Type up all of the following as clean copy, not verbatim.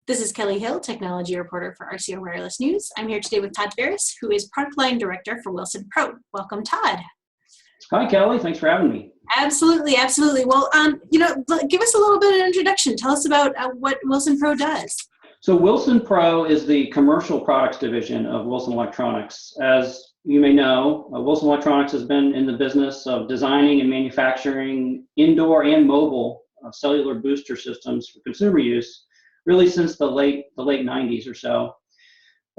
This is Kelly Hill, technology reporter for RCO Wireless News. I'm here today with Todd Fariss, who is product line director for WilsonPro. Welcome, Todd. Hi, Kelly. Thanks for having me. Absolutely, absolutely. Well, give us a little bit of an introduction. Tell us about what WilsonPro does. So WilsonPro is the commercial products division of Wilson Electronics. As you may know, Wilson Electronics has been in the business of designing and manufacturing indoor and mobile cellular booster systems for consumer use really since the late 90s or so.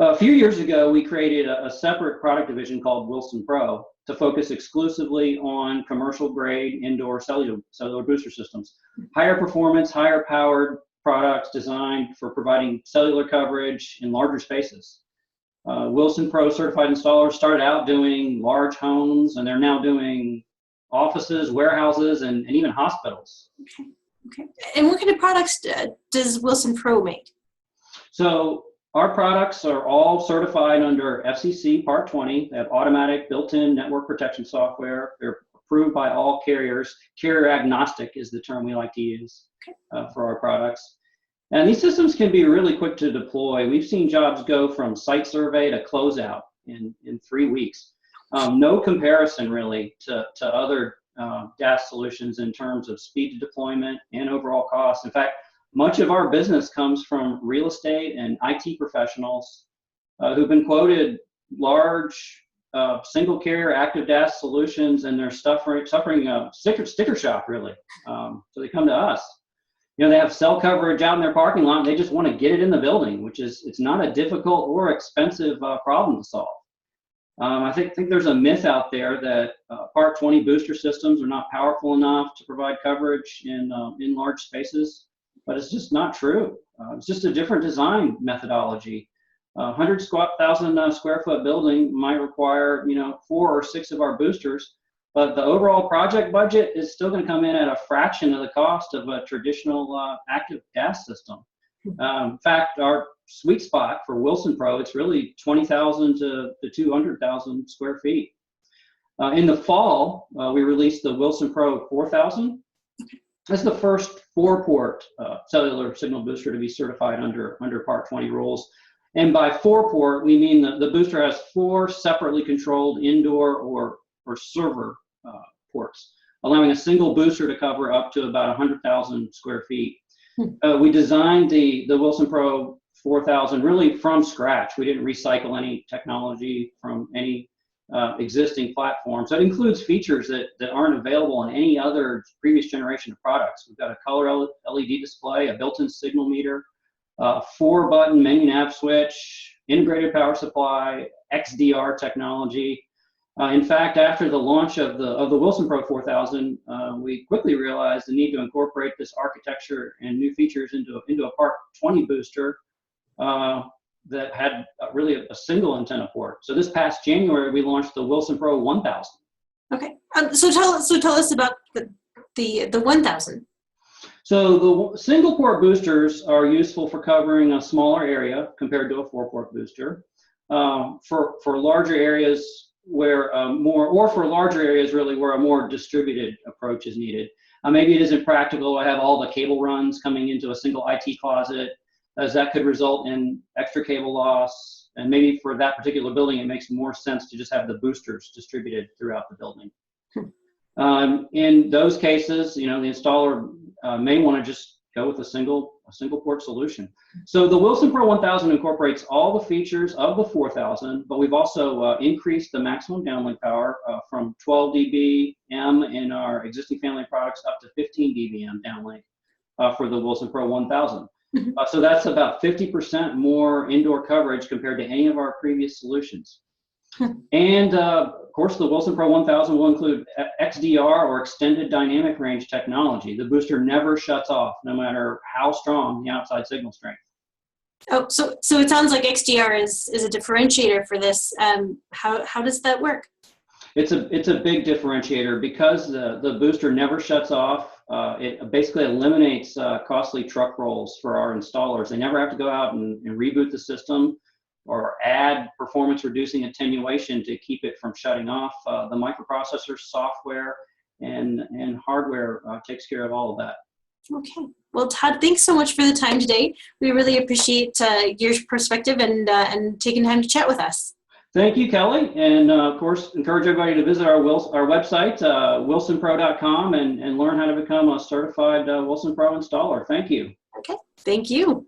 A few years ago, we created a separate product division called WilsonPro to focus exclusively on commercial grade indoor cellular booster systems. Higher performance, higher powered products designed for providing cellular coverage in larger spaces. WilsonPro certified installers started out doing large homes, and they're now doing offices, warehouses, and even hospitals. Okay. And what kind of products does WilsonPro make? So our products are all certified under FCC Part 20. They have automatic built-in network protection software. They're approved by all carriers. Carrier agnostic is the term we like to use for our products. And these systems can be really quick to deploy. We've seen jobs go from site survey to closeout in 3 weeks. No comparison really to other DAS solutions in terms of speed to deployment and overall cost. In fact, much of our business comes from real estate and IT professionals who've been quoted large single carrier active DAS solutions, and they're suffering sticker shock really. So they come to us. You know, they have cell coverage out in their parking lot, and they just want to get it in the building, it's not a difficult or expensive problem to solve. I think there's a myth out there that Part 20 booster systems are not powerful enough to provide coverage in large spaces, but it's just not true. It's just a different design methodology. 100,000 square foot building might require 4 or 6 of our boosters, but the overall project budget is still going to come in at a fraction of the cost of a traditional active DAS system. In fact, our sweet spot for WilsonPro, it's really 20,000 to 200,000 square feet. In the fall, we released the WilsonPro 4000. That's the first 4-port cellular signal booster to be certified under Part 20 rules. And by 4-port, we mean the booster has 4 separately controlled indoor or server ports, allowing a single booster to cover up to about 100,000 square feet. We designed the WilsonPro 4000 really from scratch. We didn't recycle any technology from any existing platform. So it includes features that aren't available on any other previous generation of products. We've got a color LED display, a built-in signal meter, 4-button menu nav switch, integrated power supply, XDR technology. In fact, after the launch of the WilsonPro 4000, we quickly realized the need to incorporate this architecture and new features into a Part 20 booster that had really a single antenna port. So this past January, we launched the WilsonPro 1000. Okay. So tell us about the 1000. So the single port boosters are useful for covering a smaller area compared to a 4-port booster. For larger areas where for larger areas really where a more distributed approach is needed. Maybe it isn't practical to have all the cable runs coming into a single IT closet, as that could result in extra cable loss. And maybe for that particular building, it makes more sense to just have the boosters distributed throughout the building. In those cases, the installer may want to just go with a single port solution. So the WilsonPro 1000 incorporates all the features of the 4000, but we've also increased the maximum downlink power from 12 dBm in our existing family of products up to 15 dBm downlink for the WilsonPro 1000. So that's about 50% more indoor coverage compared to any of our previous solutions. And of course, the WilsonPro 1000 will include XDR, or extended dynamic range technology. The booster never shuts off, no matter how strong the outside signal strength. Oh, so it sounds like XDR is a differentiator for this. How does that work? It's a big differentiator because the booster never shuts off. It basically eliminates costly truck rolls for our installers. They never have to go out and reboot the system or add performance reducing attenuation to keep it from shutting off. The microprocessor software and hardware takes care of all of that. Okay. Well, Todd, thanks so much for the time today. We really appreciate your perspective and taking time to chat with us. Thank you, Kelly. And of course, encourage everybody to visit our website, WilsonPro.com, and learn how to become a certified Wilson Pro installer. Thank you. Okay. Thank you.